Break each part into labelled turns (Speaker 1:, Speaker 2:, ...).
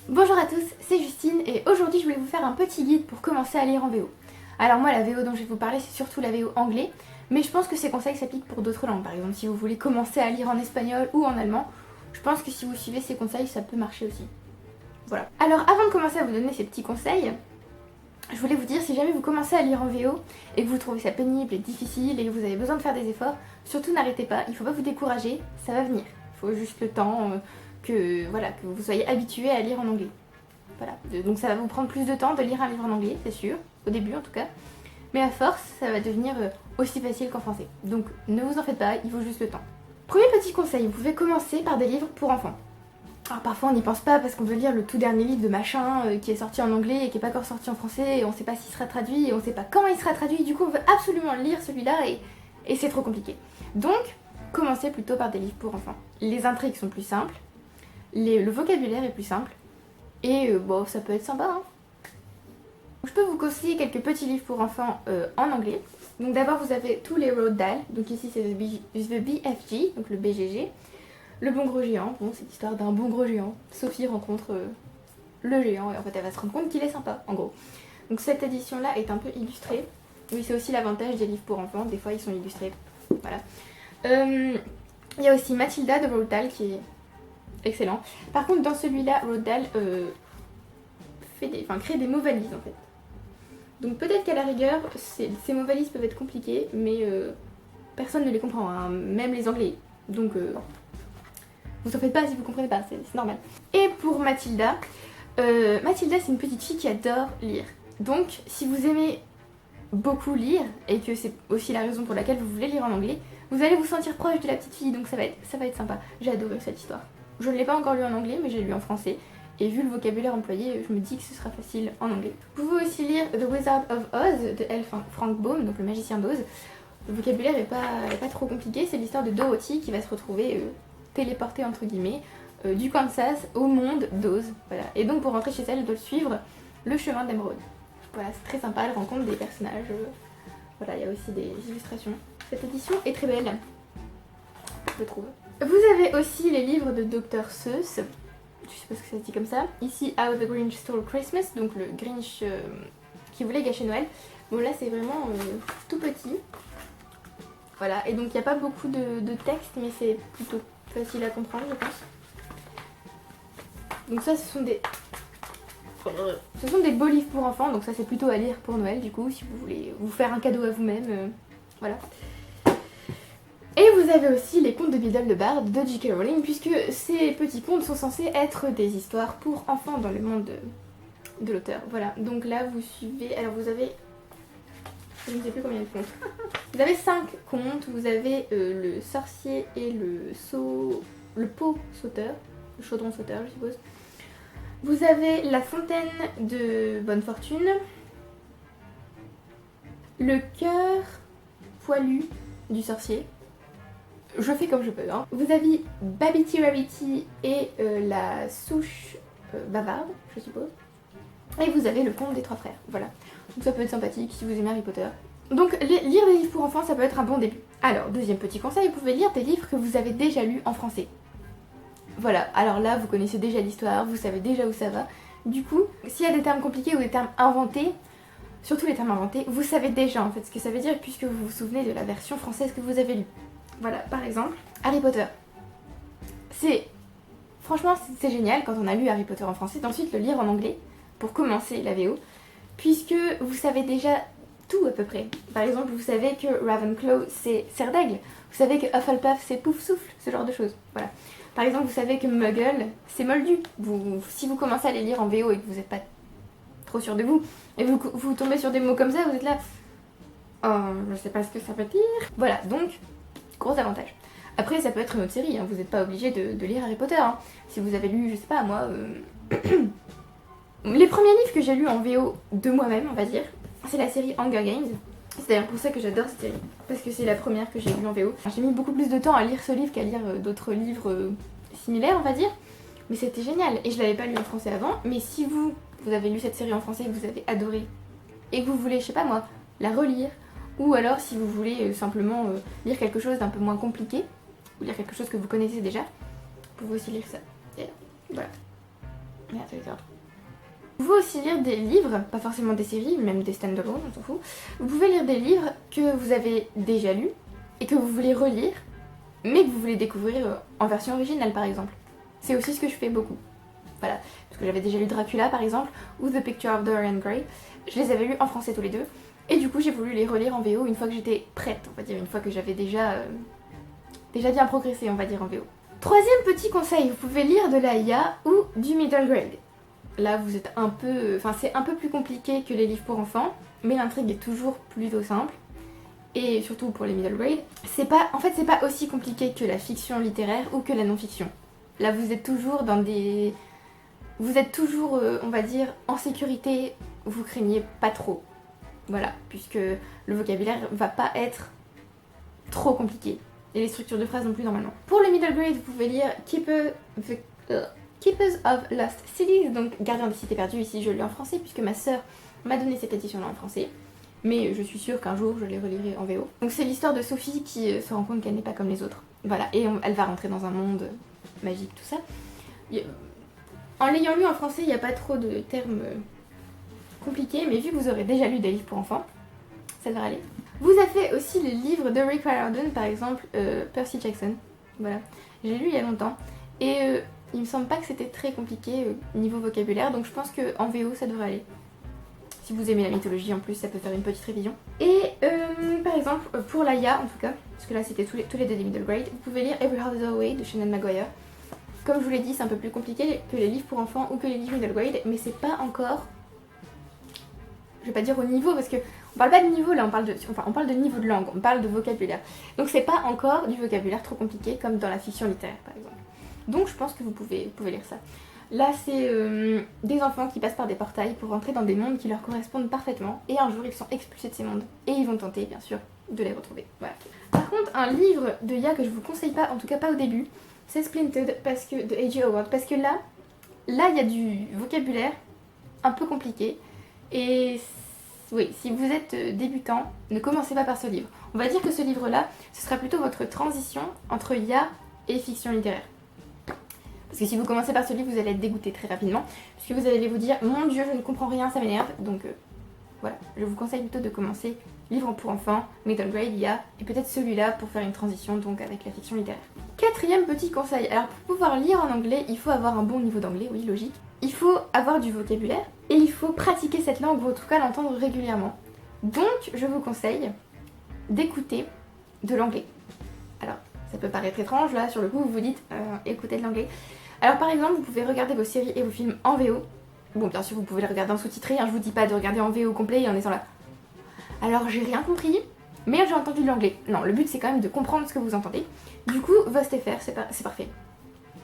Speaker 1: Bonjour à tous, c'est Justine et aujourd'hui je voulais vous faire un petit guide pour commencer à lire en VO. Alors moi la VO dont je vais vous parler c'est surtout la VO anglais, mais je pense que ces conseils s'appliquent pour d'autres langues. Par exemple si vous voulez commencer à lire en espagnol ou en allemand, je pense que si vous suivez ces conseils ça peut marcher aussi. Voilà. Alors avant de commencer à vous donner ces petits conseils, je voulais vous dire si jamais vous commencez à lire en VO et que vous trouvez ça pénible et difficile et que vous avez besoin de faire des efforts, surtout n'arrêtez pas, il ne faut pas vous décourager, ça va venir. Il faut juste le temps que vous soyez habitué à lire en anglais. Voilà. Donc ça va vous prendre plus de temps de lire un livre en anglais, c'est sûr, au début en tout cas. Mais à force, ça va devenir aussi facile qu'en français. Donc ne vous en faites pas, il faut juste le temps. Premier petit conseil, vous pouvez commencer par des livres pour enfants. Alors parfois on n'y pense pas parce qu'on veut lire le tout dernier livre de machin qui est sorti en anglais et qui n'est pas encore sorti en français et on sait pas s'il sera traduit et on sait pas quand il sera traduit, du coup on veut absolument lire celui-là et c'est trop compliqué. Donc commencez plutôt par des livres pour enfants. Les intrigues sont plus simples, le vocabulaire est plus simple et bon ça peut être sympa hein. Je peux vous conseiller quelques petits livres pour enfants en anglais. Donc d'abord vous avez tous les Roald Dahl, donc ici c'est the BFG, donc le BGG. Le bon gros géant, bon c'est l'histoire d'un bon gros géant. Sophie rencontre le géant et en fait elle va se rendre compte qu'il est sympa en gros. Donc cette édition là est un peu illustrée. Oui c'est aussi l'avantage des livres pour enfants, des fois ils sont illustrés. Voilà. Il y a aussi Mathilda de Roald Dahl qui est excellent. Par contre dans celui-là Roald Dahl crée des mots valises en fait. Donc peut-être qu'à la rigueur ces mots valises peuvent être compliqués mais personne ne les comprend, hein, même les anglais. Donc vous en faites pas si vous comprenez pas, c'est normal. Et pour Mathilda, Mathilda c'est une petite fille qui adore lire. Donc si vous aimez beaucoup lire, et que c'est aussi la raison pour laquelle vous voulez lire en anglais, vous allez vous sentir proche de la petite fille, donc ça va être sympa. J'ai adoré cette histoire. Je ne l'ai pas encore lu en anglais, mais j'ai lu en français. Et vu le vocabulaire employé, je me dis que ce sera facile en anglais. Vous pouvez aussi lire The Wizard of Oz de L. Frank Baum, donc le magicien d'Oz. Le vocabulaire est pas trop compliqué, c'est l'histoire de Dorothy qui va se retrouver téléportée entre guillemets du Kansas au monde d'Oz. Voilà. Et donc pour rentrer chez elle, elle doit suivre le chemin d'Emeraude. Voilà, c'est très sympa, elle rencontre des personnages. Voilà, il y a aussi des illustrations. Cette édition est très belle, je trouve. Vous avez aussi les livres de Dr. Seuss. Je sais pas ce que ça se dit comme ça. Ici, How the Grinch Stole Christmas, donc le Grinch qui voulait gâcher Noël. Bon là c'est vraiment tout petit. Voilà, et donc il n'y a pas beaucoup de texte, mais c'est plutôt facile à comprendre je pense. Donc ça ce sont des beaux livres pour enfants, donc ça c'est plutôt à lire pour Noël du coup, si vous voulez vous faire un cadeau à vous-même. Voilà. Et vous avez aussi les contes de Biddle-de-Bard de J.K. Rowling, puisque ces petits contes sont censés être des histoires pour enfants dans le monde de l'auteur. Voilà, donc là vous suivez, alors vous avez, je ne sais plus combien de contes. Vous avez 5 contes, vous avez le sorcier et le pot sauteur, le chaudron sauteur je suppose. Vous avez la fontaine de bonne fortune, le cœur poilu du sorcier. Je fais comme je peux. Hein. Vous avez Babity Rabbity et la souche bavarde, je suppose. Et vous avez le conte des 3 frères. Voilà. Donc ça peut être sympathique si vous aimez Harry Potter. Donc lire des livres pour enfants, ça peut être un bon début. Alors, deuxième petit conseil, vous pouvez lire des livres que vous avez déjà lus en français. Voilà, alors là, vous connaissez déjà l'histoire, vous savez déjà où ça va. Du coup, s'il y a des termes compliqués ou des termes inventés, surtout les termes inventés, vous savez déjà en fait ce que ça veut dire puisque vous vous souvenez de la version française que vous avez lue. Voilà, par exemple, Harry Potter. Franchement, c'est génial quand on a lu Harry Potter en français, d'ensuite le lire en anglais pour commencer la VO, puisque vous savez déjà tout à peu près. Par exemple, vous savez que Ravenclaw c'est Serre d'Aigle, vous savez que Hufflepuff c'est Poufsouffle, ce genre de choses. Voilà. Par exemple, vous savez que Muggle c'est Moldu. Si vous commencez à les lire en VO et que vous n'êtes pas trop sûr de vous, et vous tombez sur des mots comme ça, vous êtes là, oh, je sais pas ce que ça veut dire. Voilà, donc, gros avantage. Après, ça peut être une autre série, hein. Vous n'êtes pas obligé de lire Harry Potter. Hein. Si vous avez lu, je sais pas, moi... Les premiers livres que j'ai lus en VO de moi-même, on va dire, c'est la série Hunger Games. C'est d'ailleurs pour ça que j'adore cette série, parce que c'est la première que j'ai lue en VO. J'ai mis beaucoup plus de temps à lire ce livre qu'à lire d'autres livres similaires, on va dire. Mais c'était génial, et je l'avais pas lu en français avant. Mais si vous avez lu cette série en français et que vous avez adoré, et que vous voulez, je sais pas moi, la relire, ou alors si vous voulez simplement lire quelque chose d'un peu moins compliqué, ou lire quelque chose que vous connaissez déjà, vous pouvez aussi lire ça. Et voilà. Merde, j'allais dire. Vous pouvez aussi lire des livres, pas forcément des séries, même des stand-alone, on s'en fout. Vous pouvez lire des livres que vous avez déjà lus et que vous voulez relire, mais que vous voulez découvrir en version originale par exemple. C'est aussi ce que je fais beaucoup. Voilà, parce que j'avais déjà lu Dracula par exemple, ou The Picture of Dorian Gray. Je les avais lus en français tous les deux, et du coup j'ai voulu les relire en VO une fois que j'étais prête, on va dire, une fois que j'avais déjà bien progressé, on va dire, en VO. Troisième petit conseil, vous pouvez lire de la IA ou du middle grade. Là vous êtes un peu... Enfin c'est un peu plus compliqué que les livres pour enfants, mais l'intrigue est toujours plutôt simple. Et surtout pour les middle grade, en fait c'est pas aussi compliqué que la fiction littéraire ou que la non-fiction. Là vous êtes toujours dans des... Vous êtes toujours, on va dire, en sécurité, vous craignez pas trop. Voilà, puisque le vocabulaire va pas être trop compliqué. Et les structures de phrases non plus normalement. Pour le middle grade, vous pouvez lire Keepers of Lost Cities, donc Gardiens des cités perdues, ici je l'ai en français, puisque ma sœur m'a donné cette édition-là en français. Mais je suis sûre qu'un jour je les relirai en VO. Donc c'est l'histoire de Sophie qui se rend compte qu'elle n'est pas comme les autres. Voilà, et elle va rentrer dans un monde magique, tout ça. En l'ayant lu en français, il n'y a pas trop de termes compliqués, mais vu que vous aurez déjà lu des livres pour enfants, ça devrait aller. Vous avez aussi les livres de Rick Riordan, par exemple Percy Jackson. Voilà, j'ai lu il y a longtemps, et il me semble pas que c'était très compliqué niveau vocabulaire, donc je pense qu'en VO ça devrait aller. Si vous aimez la mythologie en plus, ça peut faire une petite révision. Et par exemple, pour l'Aya en tout cas, parce que là c'était tous les deux des middle grade, vous pouvez lire Every Other Way de Shannon Maguire. Comme je vous l'ai dit, c'est un peu plus compliqué que les livres pour enfants ou que les livres middle grade, mais c'est pas encore... Je vais pas dire au niveau, parce que on parle pas de niveau là, on parle de niveau de langue, on parle de vocabulaire. Donc c'est pas encore du vocabulaire trop compliqué comme dans la fiction littéraire par exemple. Donc je pense que vous pouvez lire ça. Là c'est des enfants qui passent par des portails pour rentrer dans des mondes qui leur correspondent parfaitement, et un jour ils sont expulsés de ces mondes, et ils vont tenter bien sûr de les retrouver. Voilà. Par contre un livre de IA que je vous conseille pas, en tout cas pas au début, c'est Splintered de A.J. Howard, parce que là il y a du vocabulaire un peu compliqué, et oui, si vous êtes débutant, ne commencez pas par ce livre. On va dire que ce livre-là, ce sera plutôt votre transition entre IA et fiction littéraire. Parce que si vous commencez par ce livre, vous allez être dégoûté très rapidement, puisque vous allez vous dire « Mon Dieu, je ne comprends rien, ça m'énerve ». Donc voilà, je vous conseille plutôt de commencer livre pour enfants, middle grade, IA, et peut-être celui-là pour faire une transition donc avec la fiction littéraire. Quatrième petit conseil, alors pour pouvoir lire en anglais, il faut avoir un bon niveau d'anglais, oui, logique. Il faut avoir du vocabulaire, et il faut pratiquer cette langue, ou en tout cas l'entendre régulièrement. Donc je vous conseille d'écouter de l'anglais. Alors, ça peut paraître étrange, là sur le coup vous vous dites écoutez de l'anglais. Alors par exemple, vous pouvez regarder vos séries et vos films en VO. Bon, bien sûr vous pouvez les regarder en sous-titré, hein, je vous dis pas de regarder en VO complet et en étant là. Alors j'ai rien compris, mais j'ai entendu de l'anglais. Non, le but c'est quand même de comprendre ce que vous entendez. Du coup, VostFR, c'est parfait.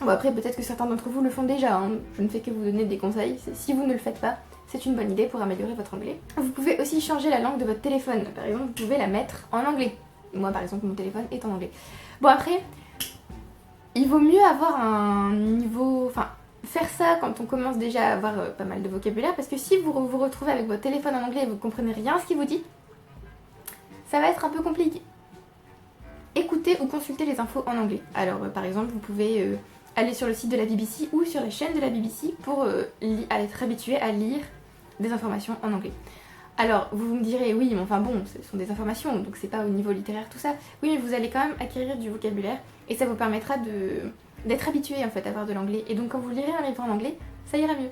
Speaker 1: Bon après, peut-être que certains d'entre vous le font déjà, hein. Je ne fais que vous donner des conseils. Si vous ne le faites pas, c'est une bonne idée pour améliorer votre anglais. Vous pouvez aussi changer la langue de votre téléphone. Par exemple, vous pouvez la mettre en anglais. Moi par exemple, mon téléphone est en anglais. Bon après, il vaut mieux avoir un niveau... Enfin, faire ça quand on commence déjà à avoir pas mal de vocabulaire, parce que si vous vous retrouvez avec votre téléphone en anglais et vous comprenez rien à ce qu'il vous dit, ça va être un peu compliqué. Écoutez ou consultez les infos en anglais. Alors par exemple, vous pouvez aller sur le site de la BBC ou sur la chaîne de la BBC pour être habitué à lire des informations en anglais. Alors vous me direz oui, mais enfin bon, ce sont des informations, donc c'est pas au niveau littéraire tout ça. Oui, mais vous allez quand même acquérir du vocabulaire et ça vous permettra d'être habitué en fait à avoir de l'anglais. Et donc quand vous lirez un livre en anglais, ça ira mieux.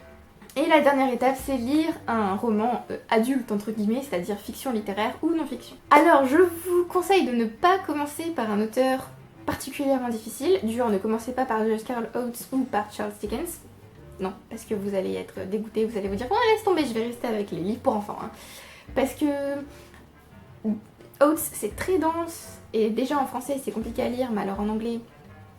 Speaker 1: Et la dernière étape, c'est lire un roman adulte entre guillemets, c'est-à-dire fiction littéraire ou non-fiction. Alors je vous conseille de ne pas commencer par un auteur particulièrement difficile, du genre ne commencez pas par George Carl Oates ou par Charles Dickens. Non, parce que vous allez être dégoûté, vous allez vous dire « Oh laisse tomber, je vais rester avec les livres pour enfants hein. ». Parce que Oates c'est très dense, et déjà en français c'est compliqué à lire, mais alors en anglais,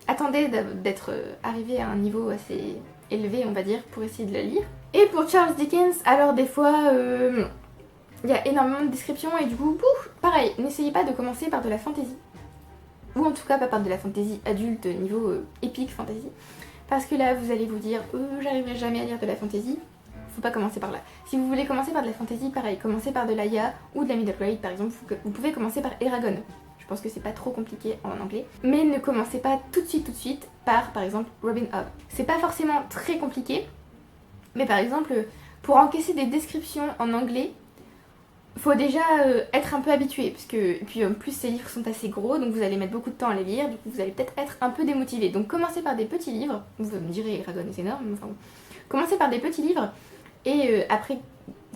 Speaker 1: attendez d'être arrivé à un niveau assez élevé on va dire pour essayer de le lire. Et pour Charles Dickens, alors des fois il y a énormément de descriptions et du coup, pareil, n'essayez pas de commencer par de la fantasy. Ou en tout cas pas par de la fantasy adulte niveau épique fantasy. Parce que là vous allez vous dire j'arriverai jamais à lire de la fantasy. Faut pas commencer par là. Si vous voulez commencer par de la fantasy, pareil, commencez par de l'Aya ou de la middle grade par exemple, vous pouvez commencer par Eragon. Je pense que c'est pas trop compliqué en anglais. Mais ne commencez pas tout de suite par exemple Robin Hood. C'est pas forcément très compliqué, Mais par exemple, pour encaisser des descriptions en anglais, faut déjà être un peu habitué, parce que, et puis en plus ces livres sont assez gros, donc vous allez mettre beaucoup de temps à les lire, du coup vous allez peut-être être un peu démotivé. Donc commencez par des petits livres, vous me direz Radouane c'est énorme, mais enfin bon. Commencez par des petits livres, et après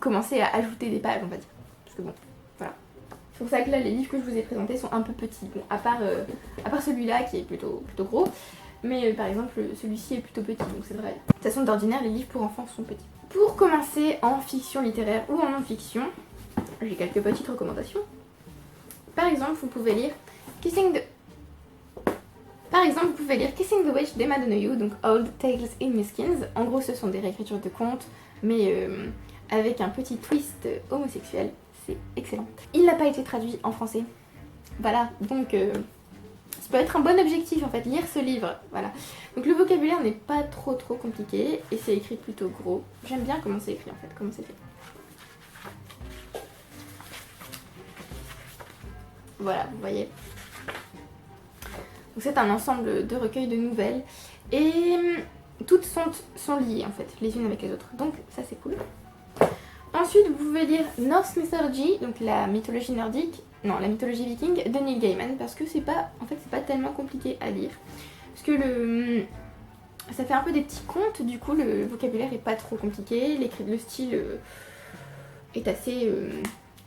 Speaker 1: commencez à ajouter des pages on va dire. Parce que bon, voilà. C'est pour ça que là les livres que je vous ai présentés sont un peu petits, bon, à part celui-là qui est plutôt gros, mais par exemple celui-ci est plutôt petit, donc c'est vrai. De toute façon d'ordinaire les livres pour enfants sont petits. Pour commencer en fiction littéraire ou en non-fiction, j'ai quelques petites recommandations. Par exemple, vous pouvez lire Kissing the Witch d'Emma Donoghue, donc Old Tales in New Skins. En gros, ce sont des réécritures de contes, mais avec un petit twist homosexuel. C'est excellent. Il n'a pas été traduit en français. Voilà, donc ça peut être un bon objectif en fait, lire ce livre. Voilà. Donc le vocabulaire n'est pas trop compliqué et c'est écrit plutôt gros. J'aime bien comment c'est écrit en fait, comment c'est fait. Voilà, vous voyez. C'est un ensemble de recueils de nouvelles et toutes sont liées en fait, les unes avec les autres. Donc ça c'est cool. Ensuite, vous pouvez lire Norse Mythology, donc la mythologie nordique, non, la mythologie viking de Neil Gaiman, parce que c'est pas tellement compliqué à lire. Parce que ça fait un peu des petits contes, du coup le vocabulaire est pas trop compliqué, le style est assez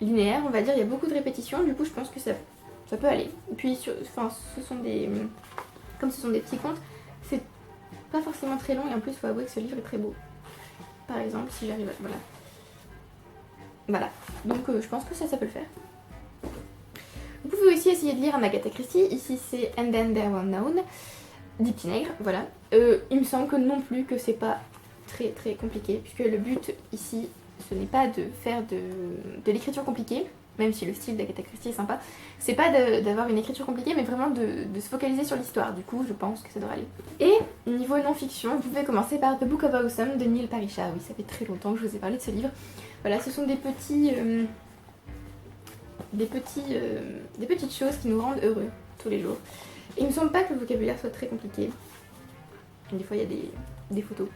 Speaker 1: linéaire, on va dire, il y a beaucoup de répétitions, du coup je pense que ça peut aller. Et puis, comme ce sont des petits contes, c'est pas forcément très long et en plus il faut avouer que ce livre est très beau. Par exemple, si j'arrive à... Voilà. Donc je pense que ça peut le faire. Vous pouvez aussi essayer de lire un Agatha Christie, ici c'est And Then There Were Known, des petits nègres, voilà. Il me semble que non plus que c'est pas très compliqué, puisque le but ici, ce n'est pas de faire de l'écriture compliquée, même si le style d'Agatha Christie est sympa. C'est pas d'avoir une écriture compliquée, mais vraiment de se focaliser sur l'histoire. Du coup, je pense que ça devrait aller. Et niveau non-fiction, vous pouvez commencer par The Book of Awesome de Neil Parisha. Oui, ça fait très longtemps que je vous ai parlé de ce livre. Voilà, ce sont des petites choses qui nous rendent heureux tous les jours. Et il me semble pas que le vocabulaire soit très compliqué. Des fois, il y a des photos.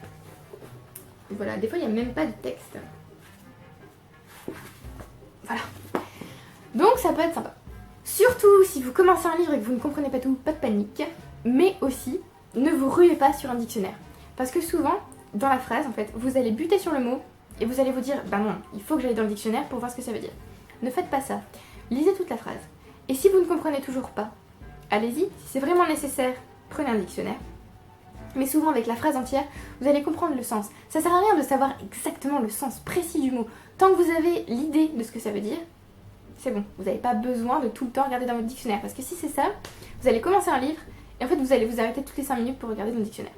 Speaker 1: Voilà, des fois, il n'y a même pas de texte. Voilà. Donc ça peut être sympa. Surtout si vous commencez un livre et que vous ne comprenez pas tout, pas de panique. Mais aussi, ne vous ruez pas sur un dictionnaire. Parce que souvent, dans la phrase, en fait, vous allez buter sur le mot et vous allez vous dire, bah non, il faut que j'aille dans le dictionnaire pour voir ce que ça veut dire. Ne faites pas ça. Lisez toute la phrase. Et si vous ne comprenez toujours pas, allez-y. Si c'est vraiment nécessaire, prenez un dictionnaire. Mais souvent avec la phrase entière, vous allez comprendre le sens. Ça sert à rien de savoir exactement le sens précis du mot. Tant que vous avez l'idée de ce que ça veut dire, c'est bon. Vous n'avez pas besoin de tout le temps regarder dans votre dictionnaire. Parce que si c'est ça, vous allez commencer un livre et en fait vous allez vous arrêter toutes les 5 minutes pour regarder dans le dictionnaire.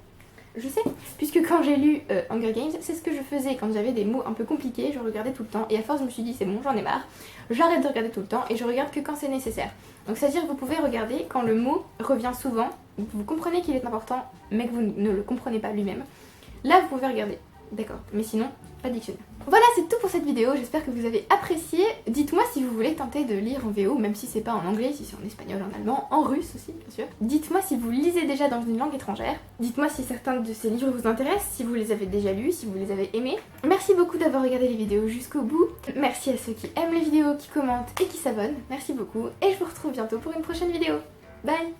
Speaker 1: Je sais, puisque quand j'ai lu Hunger Games, c'est ce que je faisais quand j'avais des mots un peu compliqués, je regardais tout le temps et à force je me suis dit c'est bon, j'en ai marre, j'arrête de regarder tout le temps et je regarde que quand c'est nécessaire. Donc c'est-à-dire que vous pouvez regarder quand le mot revient souvent, vous comprenez qu'il est important mais que vous ne le comprenez pas lui-même. Là vous pouvez regarder, d'accord, mais sinon pas de dictionnaire. Voilà, c'est tout pour cette vidéo, j'espère que vous avez apprécié. Dites-moi si vous voulez tenter de lire en VO, même si c'est pas en anglais, si c'est en espagnol, en allemand, en russe aussi, bien sûr. Dites-moi si vous lisez déjà dans une langue étrangère. Dites-moi si certains de ces livres vous intéressent, si vous les avez déjà lus, si vous les avez aimés. Merci beaucoup d'avoir regardé les vidéos jusqu'au bout. Merci à ceux qui aiment les vidéos, qui commentent et qui s'abonnent. Merci beaucoup, et je vous retrouve bientôt pour une prochaine vidéo. Bye!